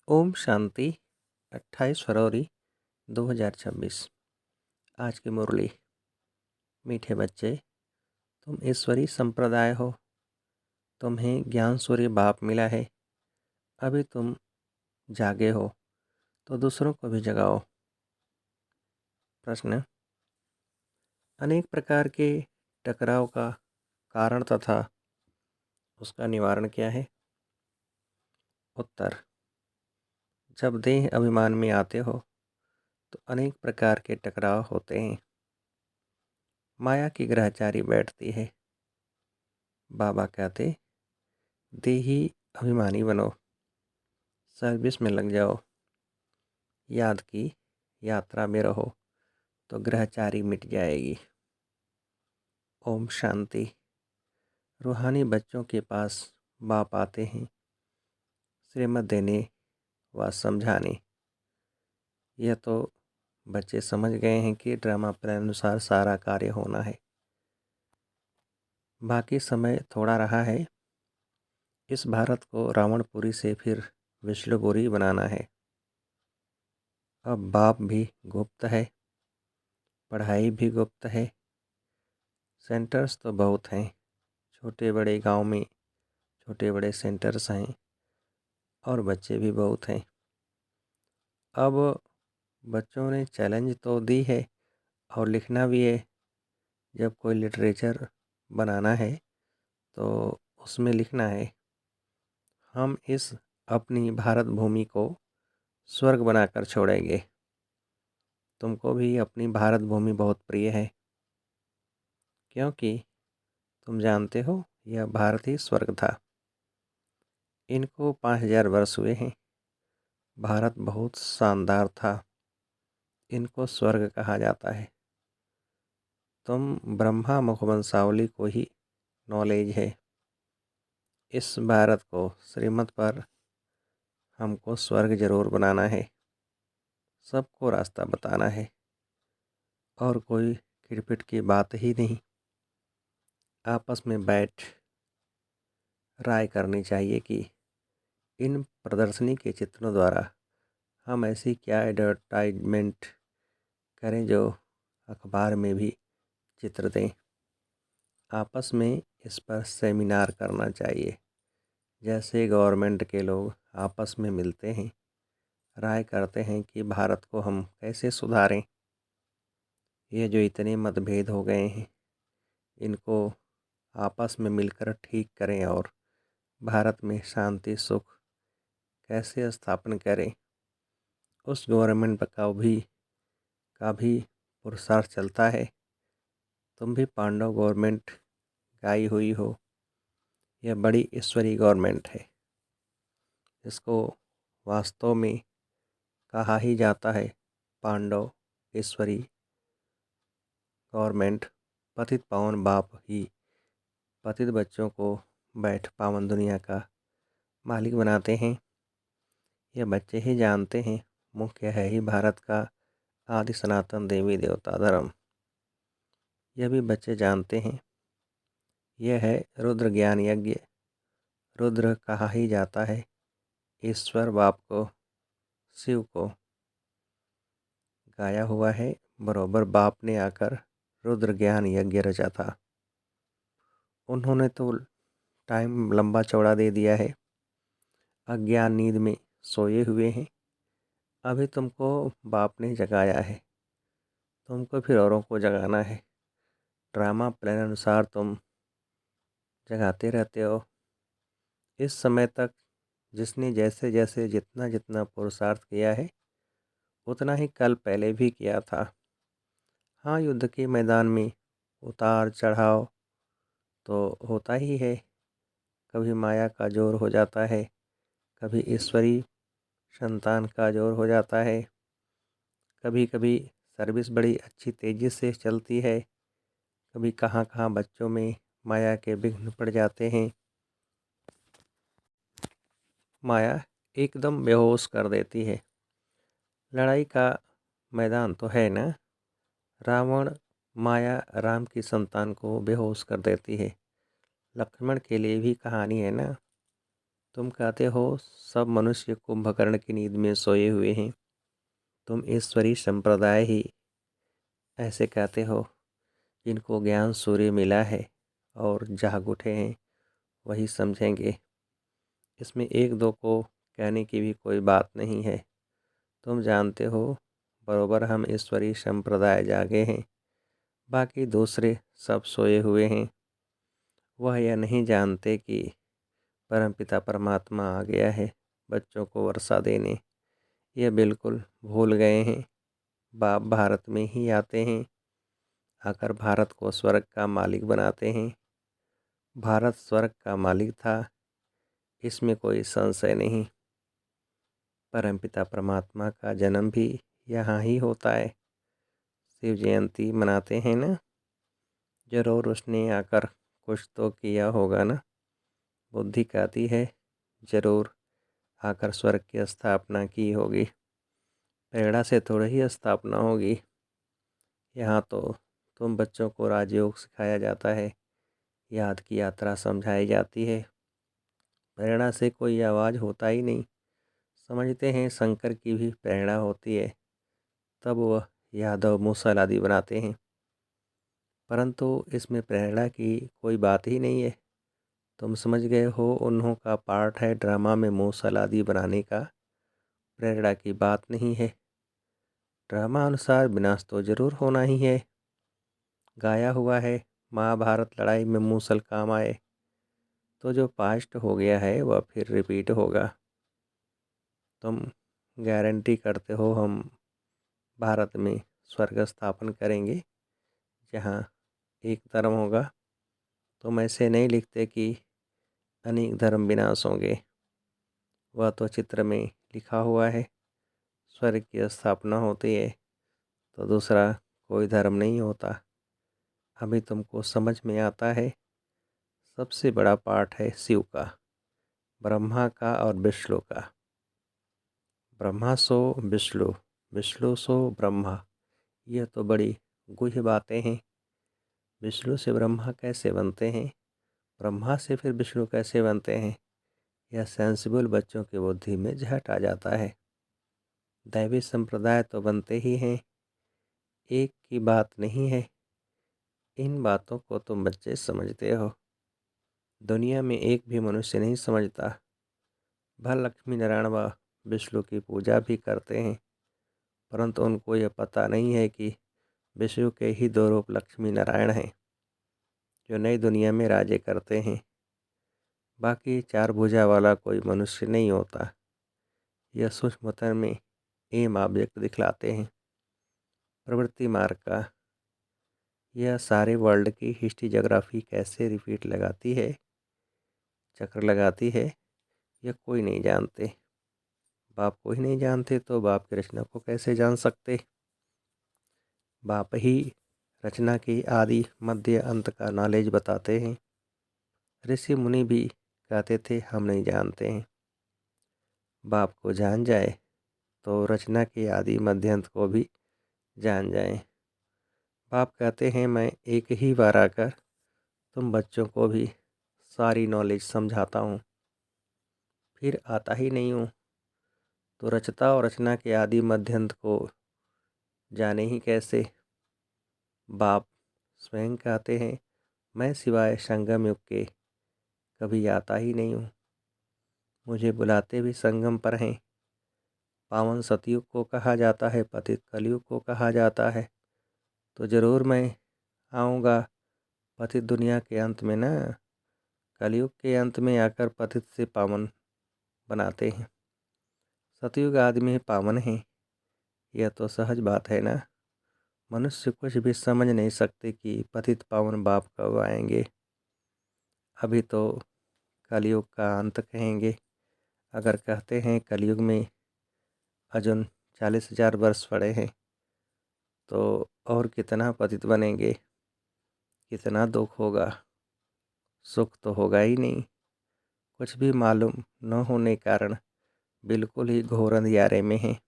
ओम शांति। 28 फरवरी 2026। आज की मुरली। मीठे बच्चे, तुम ईश्वरी संप्रदाय हो। तुम्हें ज्ञान सूर्य बाप मिला है। अभी तुम जागे हो तो दूसरों को भी जगाओ। प्रश्न: अनेक प्रकार के टकराव का कारण तथा उसका निवारण क्या है? उत्तर: जब देह अभिमान में आते हो तो अनेक प्रकार के टकराव होते हैं। माया की ग्रहचारी बैठती है। बाबा कहते, देही अभिमानी बनो, सर्विस में लग जाओ, याद की यात्रा में रहो तो ग्रहचारी मिट जाएगी। ओम शांति। रूहानी बच्चों के पास बाप आते हैं श्रीमत देने व समझाने। यह तो बच्चे समझ गए हैं कि ड्रामा प्लान अनुसार सारा कार्य होना है। बाकी समय थोड़ा रहा है। इस भारत को रावणपुरी से फिर विष्णुपुरी बनाना है। अब बाप भी गुप्त है, पढ़ाई भी गुप्त है। सेंटर्स तो बहुत हैं, छोटे बड़े गांव में छोटे बड़े सेंटर्स हैं और बच्चे भी बहुत हैं। अब बच्चों ने चैलेंज तो दी है और लिखना भी है। जब कोई लिटरेचर बनाना है तो उसमें लिखना है, हम इस अपनी भारत भूमि को स्वर्ग बनाकर छोड़ेंगे। तुमको भी अपनी भारत भूमि बहुत प्रिय है, क्योंकि तुम जानते हो यह भारत ही स्वर्ग था। इनको 5000 वर्ष हुए हैं। भारत बहुत शानदार था, इनको स्वर्ग कहा जाता है। तुम ब्रह्मा मुखवंशावली को ही नॉलेज है। इस भारत को श्रीमत पर हमको स्वर्ग जरूर बनाना है। सबको रास्ता बताना है और कोई खिड़पिट की बात ही नहीं। आपस में बैठ राय करनी चाहिए कि इन प्रदर्शनी के चित्रों द्वारा हम ऐसी क्या एडवर्टाइजमेंट करें जो अखबार में भी चित्र दें। आपस में इस पर सेमिनार करना चाहिए। जैसे गवर्नमेंट के लोग आपस में मिलते हैं, राय करते हैं कि भारत को हम कैसे सुधारें। ये जो इतने मतभेद हो गए हैं, इनको आपस में मिलकर ठीक करें और भारत में शांति सुख कैसे स्थापन करें। उस गवर्नमेंट का भी पुरुषार्थ चलता है। तुम भी पांडव गवर्नमेंट गाई हुई हो। यह बड़ी ईश्वरी गवर्नमेंट है। इसको वास्तव में कहा ही जाता है पांडव ईश्वरी गवर्नमेंट। पतित पावन बाप ही पतित बच्चों को बैठ पावन दुनिया का मालिक बनाते हैं। यह बच्चे ही जानते हैं। मुख्य है ही भारत का आदि सनातन देवी देवता धर्म। यह भी बच्चे जानते हैं। यह है रुद्र ज्ञान यज्ञ। रुद्र कहा ही जाता है ईश्वर बाप को, शिव को। गाया हुआ है, बरोबर बाप ने आकर रुद्र ज्ञान यज्ञ रचा था। उन्होंने तो टाइम लंबा चौड़ा दे दिया है। अज्ञान नींद में सोए हुए हैं। अभी तुमको बाप ने जगाया है, तुमको फिर औरों को जगाना है। ड्रामा प्लान अनुसार तुम जगाते रहते हो। इस समय तक जिसने जैसे जैसे जितना जितना पुरुषार्थ किया है, उतना ही कल पहले भी किया था। हाँ, युद्ध के मैदान में उतार चढ़ाव तो होता ही है। कभी माया का जोर हो जाता है, कभी ईश्वरी संतान का जोर हो जाता है। कभी कभी सर्विस बड़ी अच्छी तेज़ी से चलती है। कभी कहाँ कहाँ बच्चों में माया के विघ्न पड़ जाते हैं। माया एकदम बेहोश कर देती है। लड़ाई का मैदान तो है ना। रावण माया राम की संतान को बेहोश कर देती है। लक्ष्मण के लिए भी कहानी है ना। तुम कहते हो सब मनुष्य कुंभकर्ण की नींद में सोए हुए हैं। तुम ईश्वरी संप्रदाय ही ऐसे कहते हो जिनको ज्ञान सूर्य मिला है और जाग उठे हैं वही समझेंगे। इसमें एक दो को कहने की भी कोई बात नहीं है। तुम जानते हो बरोबर हम ईश्वरी संप्रदाय जागे हैं, बाकी दूसरे सब सोए हुए हैं। वह यह नहीं जानते कि परमपिता परमात्मा आ गया है बच्चों को वर्षा देने। ये बिल्कुल भूल गए हैं। बाप भारत में ही आते हैं, आकर भारत को स्वर्ग का मालिक बनाते हैं। भारत स्वर्ग का मालिक था, इसमें कोई संशय नहीं। परमपिता परमात्मा का जन्म भी यहाँ ही होता है। शिव जयंती मनाते हैं ना, जरूर उसने आकर कुछ तो किया होगा ना। बुद्धि कहती है जरूर आकर स्वर्ग की स्थापना की होगी। प्रेरणा से थोड़ी ही स्थापना होगी। यहाँ तो तुम बच्चों को राजयोग सिखाया जाता है, याद की यात्रा समझाई जाती है। प्रेरणा से कोई आवाज़ होता ही नहीं। समझते हैं शंकर की भी प्रेरणा होती है, तब वह यादव मूसल आदि बनाते हैं। परंतु इसमें प्रेरणा की कोई बात ही नहीं है। तुम समझ गए हो उन्हों का पार्ट है ड्रामा में मूसल आदि बनाने का। प्रेरणा की बात नहीं है। ड्रामा अनुसार विनाश तो जरूर होना ही है। गाया हुआ है महाभारत लड़ाई में मूसल काम आए, तो जो पास्ट हो गया है वह फिर रिपीट होगा। तुम गारंटी करते हो हम भारत में स्वर्ग स्थापन करेंगे जहाँ एक धर्म होगा। तुम ऐसे नहीं लिखते कि अनेक धर्म विनाश होंगे। वह तो चित्र में लिखा हुआ है। स्वर्ग की स्थापना होती है तो दूसरा कोई धर्म नहीं होता। अभी तुमको समझ में आता है। सबसे बड़ा पार्ट है शिव का, ब्रह्मा का और विष्णु का। ब्रह्मा सो विष्णु, विष्णु सो ब्रह्मा। यह तो बड़ी गुह्य बातें हैं। विष्णु से ब्रह्मा कैसे बनते हैं, ब्रह्मा से फिर विष्णु कैसे बनते हैं, यह सेंसिबल बच्चों की बुद्धि में झट आ जाता है। दैवी संप्रदाय तो बनते ही हैं, एक की बात नहीं है। इन बातों को तुम बच्चे समझते हो, दुनिया में एक भी मनुष्य नहीं समझता। भर लक्ष्मी नारायण व विष्णु की पूजा भी करते हैं, परंतु उनको यह पता नहीं है कि विष्णु के ही दो रूप लक्ष्मी नारायण हैं जो नई दुनिया में राज्य करते हैं। बाकी चार भुजा वाला कोई मनुष्य नहीं होता। यह सूक्ष्मतर में एम ऑब्जेक्ट दिखलाते हैं। प्रवृत्ति मार्ग का यह सारे वर्ल्ड की हिस्ट्री जोग्राफी कैसे रिपीट लगाती है, चक्र लगाती है, यह कोई नहीं जानते। बाप को ही नहीं जानते तो बाप की रचना को कैसे जान सकते। बाप ही रचना की आदि मध्य अंत का नॉलेज बताते हैं। ऋषि मुनि भी कहते थे हम नहीं जानते हैं। बाप को जान जाए तो रचना के आदि मध्य अंत को भी जान जाए। बाप कहते हैं मैं एक ही बार आकर तुम बच्चों को भी सारी नॉलेज समझाता हूँ, फिर आता ही नहीं हूँ तो रचता और रचना के आदि मध्य अंत को जाने ही कैसे। बाप स्वयं कहते हैं मैं सिवाय संगम युग के कभी आता ही नहीं हूँ। मुझे बुलाते भी संगम पर हैं। पावन सतयुग को कहा जाता है, पतित कलयुग को कहा जाता है, तो ज़रूर मैं आऊँगा पतित दुनिया के अंत में ना। कलयुग के अंत में आकर पतित से पावन बनाते हैं। सतयुग आदमी पावन हैं, यह तो सहज बात है ना। मनुष्य कुछ भी समझ नहीं सकते कि पतित पावन बाप कब आएंगे। अभी तो कलयुग का अंत कहेंगे। अगर कहते हैं कलयुग में अजुन 40,000 वर्ष पड़े हैं तो और कितना पतित बनेंगे, कितना दुख होगा। सुख तो होगा ही नहीं। कुछ भी मालूम न होने कारण बिल्कुल ही घोर अंधियारे में हैं।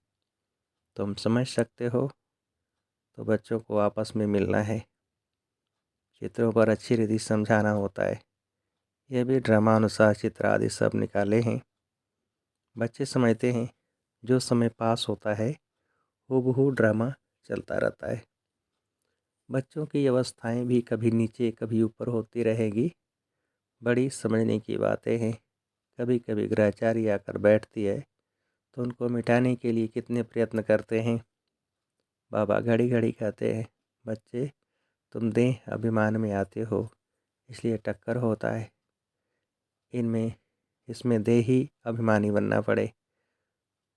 तुम समझ सकते हो तो बच्चों को आपस में मिलना है, चित्रों पर अच्छी रीति समझाना होता है। यह भी ड्रामा अनुसार चित्र आदि सब निकाले हैं। बच्चे समझते हैं जो समय पास होता है हूबहू ड्रामा चलता रहता है। बच्चों की अवस्थाएं भी कभी नीचे कभी ऊपर होती रहेगी। बड़ी समझने की बातें हैं। कभी कभी ग्रहचारी आकर बैठती है तो उनको मिटाने के लिए कितने प्रयत्न करते हैं। बाबा घड़ी घड़ी कहते हैं, बच्चे तुम देह अभिमान में आते हो इसलिए टक्कर होता है। इनमें इसमें देही अभिमानी बनना पड़े।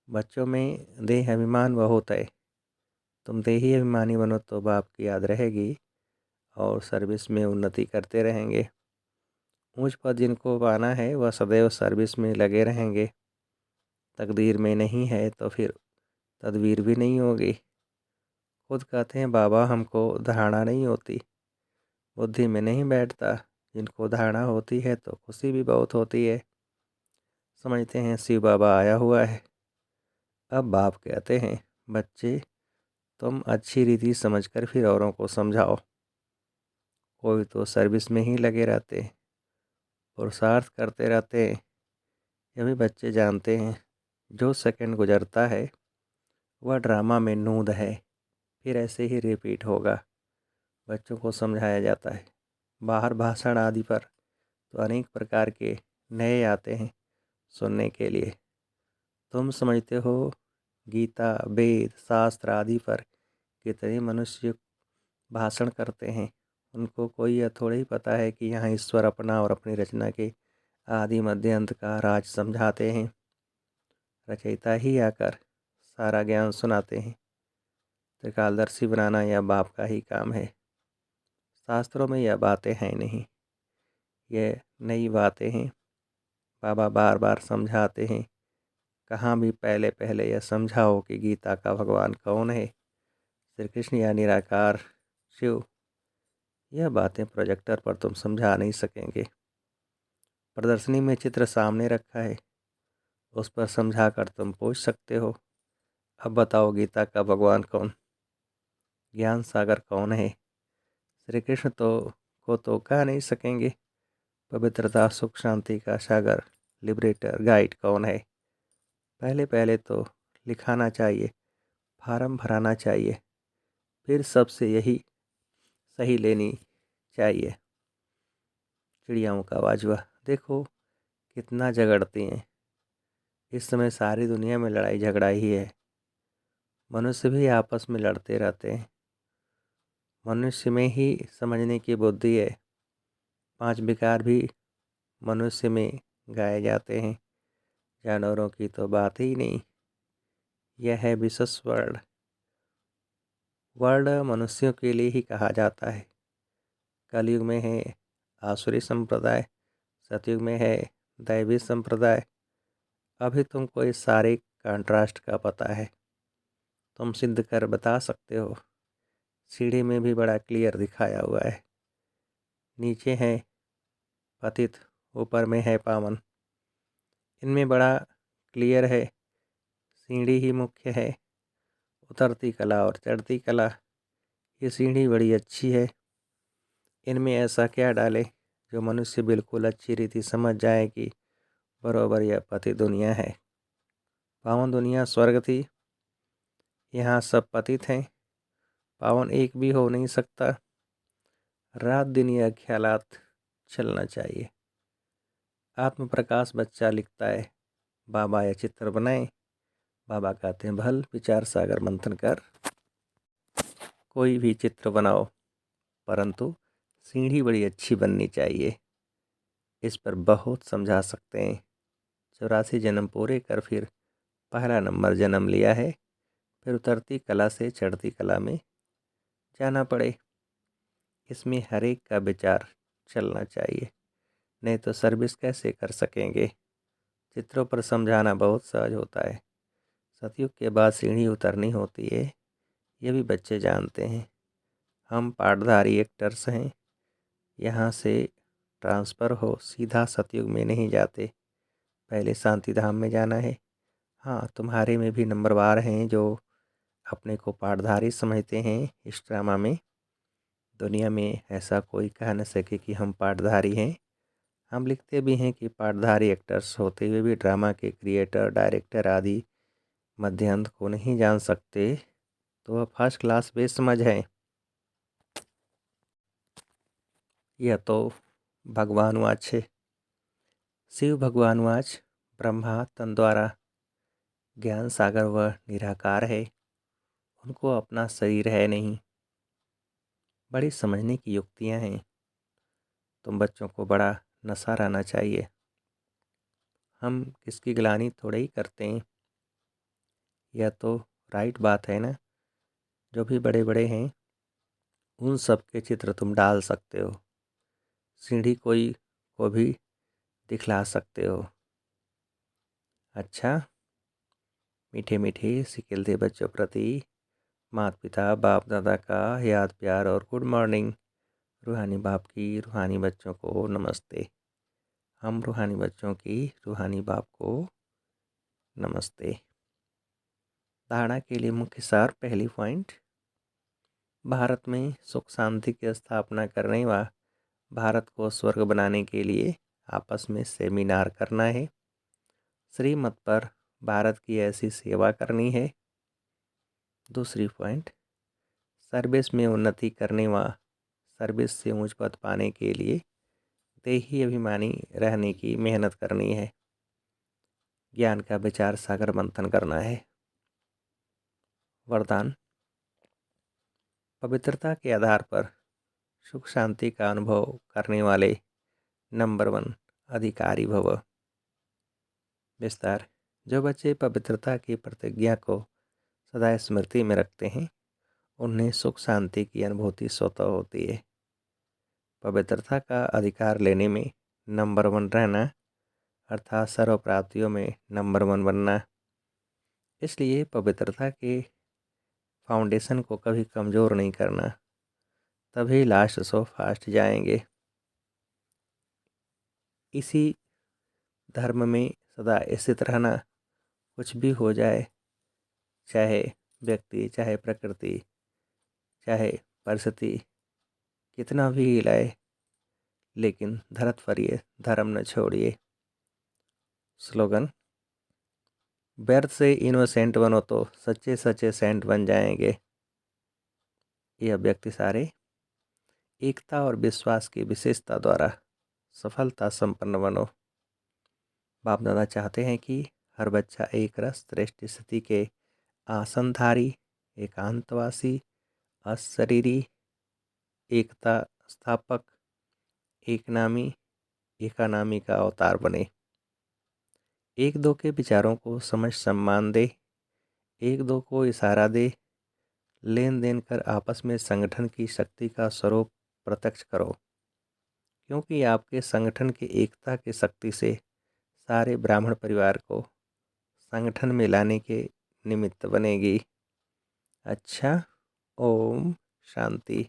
बच्चों में देह अभिमान वह होता है। तुम देही अभिमानी बनो तो बाप की याद रहेगी और सर्विस में उन्नति करते रहेंगे। ऊंच पद जिनको पाना है वह सदैव सर्विस में लगे रहेंगे। तकदीर में नहीं है तो फिर तदबीर भी नहीं होगी। खुद कहते हैं बाबा हमको धारणा नहीं होती, बुद्धि में नहीं बैठता। जिनको धारणा होती है तो खुशी भी बहुत होती है। समझते हैं शिव बाबा आया हुआ है। अब बाप कहते हैं, बच्चे तुम अच्छी रीति समझकर फिर औरों को समझाओ। कोई तो सर्विस में ही लगे रहते, पुरुषार्थ करते रहते। ये भी बच्चे जानते हैं जो सेकंड गुजरता है वह ड्रामा में नूंद है, फिर ऐसे ही रिपीट होगा। बच्चों को समझाया जाता है। बाहर भाषण आदि पर तो अनेक प्रकार के नए आते हैं सुनने के लिए। तुम समझते हो गीता वेद शास्त्र आदि पर कितने मनुष्य भाषण करते हैं। उनको कोई यह थोड़ा ही पता है कि यहाँ ईश्वर अपना और अपनी रचना के आदि मध्य अंत का राज समझाते हैं। रचयिता ही आकर सारा ज्ञान सुनाते हैं। त्रिकालदर्शी बनाना यह बाप का ही काम है। शास्त्रों में यह बातें हैं नहीं, ये नई बातें हैं। बाबा बार बार समझाते हैं। कहाँ भी पहले पहले यह समझाओ कि गीता का भगवान कौन है। श्री कृष्ण या निराकार शिव। यह बातें प्रोजेक्टर पर तुम समझा नहीं सकेंगे। प्रदर्शनी में चित्र सामने रखा है, उस पर समझा कर तुम पूछ सकते हो, अब बताओ गीता का भगवान कौन, ज्ञान सागर कौन है। श्री कृष्ण को तो कह नहीं सकेंगे। पवित्रता सुख शांति का सागर लिबरेटर गाइड कौन है। पहले पहले तो लिखाना चाहिए, फार्म भराना चाहिए, फिर सबसे यही सही लेनी चाहिए। चिड़ियाओं का आवाज़ हुआ, देखो कितना झगड़ती हैं। इस समय सारी दुनिया में लड़ाई झगड़ा ही है। मनुष्य भी आपस में लड़ते रहते हैं। मनुष्य में ही समझने की बुद्धि है। 5 विकार भी मनुष्य में गाए जाते हैं। जानवरों की तो बात ही नहीं। यह है विशेष वर्ल्ड। वर्ल्ड मनुष्यों के लिए ही कहा जाता है। कलयुग में है आसुरी संप्रदाय, सतयुग में है दैवी संप्रदाय। अभी तुमको इस सारे कंट्रास्ट का पता है, तुम सिद्ध कर बता सकते हो। सीढ़ी में भी बड़ा क्लियर दिखाया हुआ है। नीचे है पतित, ऊपर में है पावन। इनमें बड़ा क्लियर है। सीढ़ी ही मुख्य है, उतरती कला और चढ़ती कला। ये सीढ़ी बड़ी अच्छी है। इनमें ऐसा क्या डाले जो मनुष्य बिल्कुल अच्छी रीति समझ जाए कि बरोबर यह पतित दुनिया है। पावन दुनिया स्वर्ग थी, यहाँ सब पतित हैं। पावन एक भी हो नहीं सकता। रात दिन यह ख्यालात चलना चाहिए। आत्म प्रकाश बच्चा लिखता है, बाबा यह चित्र बनाए। बाबा कहते हैं, भल विचार सागर मंथन कर कोई भी चित्र बनाओ, परंतु सीढ़ी बड़ी अच्छी बननी चाहिए। इस पर बहुत समझा सकते हैं। 84 जन्म पूरे कर फिर पहला नंबर जन्म लिया है, फिर उतरती कला से चढ़ती कला में जाना पड़े। इसमें हर एक का विचार चलना चाहिए, नहीं तो सर्विस कैसे कर सकेंगे। चित्रों पर समझाना बहुत सहज होता है। सतयुग के बाद सीढ़ी उतरनी होती है, ये भी बच्चे जानते हैं। हम पाठधारी एक्टर्स हैं। यहाँ से ट्रांसफ़र हो सीधा सतयुग में नहीं जाते, पहले शांति धाम में जाना है। हाँ, तुम्हारे में भी नंबरवार हैं जो अपने को पाठधारी समझते हैं। इस ड्रामा में दुनिया में ऐसा कोई कह न सके कि हम पाठधारी हैं। हम लिखते भी हैं कि पाठधारी एक्टर्स होते हुए भी ड्रामा के क्रिएटर, डायरेक्टर आदि मध्य अंत को नहीं जान सकते, तो वह फर्स्ट क्लास बेसमझ है। यह तो भगवानुवाच है। शिव भगवानुवाच ब्रह्मा तन द्वारा ज्ञान सागर वह निराकार है, उनको अपना शरीर है नहीं। बड़ी समझने की युक्तियाँ हैं। तुम बच्चों को बड़ा नशा रहना चाहिए। हम किसकी गिलानी थोड़े ही करते हैं। यह तो राइट बात है ना। जो भी बड़े बड़े हैं उन सब के चित्र तुम डाल सकते हो, सीढ़ी कोई को भी दिखला सकते हो। अच्छा, मीठे मीठे सिकिलते बच्चों प्रति माता पिता बाप दादा का याद प्यार और गुड मॉर्निंग। रूहानी बाप की रूहानी बच्चों को नमस्ते। हम रूहानी बच्चों की रूहानी बाप को नमस्ते। धारणा के लिए मुख्य सार। पहली पॉइंट, भारत में सुख शांति की स्थापना करने व भारत को स्वर्ग बनाने के लिए आपस में सेमिनार करना है। श्रीमत पर भारत की ऐसी सेवा करनी है। दूसरी पॉइंट, सर्विस में उन्नति करने व सर्विस से ऊंच पद पाने के लिए देही अभिमानी रहने की मेहनत करनी है। ज्ञान का विचार सागर मंथन करना है। वरदान, पवित्रता के आधार पर सुख शांति का अनुभव करने वाले नंबर 1 अधिकारी भव। विस्तार, जो बच्चे पवित्रता की प्रतिज्ञा को सदा स्मृति में रखते हैं उन्हें सुख शांति की अनुभूति स्वतः होती है। पवित्रता का अधिकार लेने में नंबर 1 रहना अर्थात सर्व प्राप्तियों में नंबर 1 बनना। इसलिए पवित्रता के फाउंडेशन को कभी कमज़ोर नहीं करना, तभी लास्ट सो फास्ट जाएंगे। इसी धर्म में सदा स्थित रहना, कुछ भी हो जाए, चाहे व्यक्ति, चाहे प्रकृति, चाहे परिस्थिति कितना भी हिलाए, लेकिन धरत फरिए धर्म न छोड़िए। स्लोगन, व्यर्थ से इनोसेंट बनो तो सच्चे सच्चे सेंट बन जाएंगे। यह व्यक्ति सारे एकता और विश्वास की विशेषता द्वारा सफलता संपन्न बनो। बाप दादा चाहते हैं कि हर बच्चा एक रस श्रेष्ठ स्थिति के आसनधारी, एकांतवासी, अशरीरी, एकता स्थापक, एकनामी, एकानामी का अवतार बने। एक दो के विचारों को समझ सम्मान दे, एक दो को इशारा दे, लेन देन कर आपस में संगठन की शक्ति का स्वरूप प्रत्यक्ष करो, क्योंकि आपके संगठन की एकता की शक्ति से सारे ब्राह्मण परिवार को संगठन में लाने के निमित्त बनेगी। अच्छा, ओम शांति।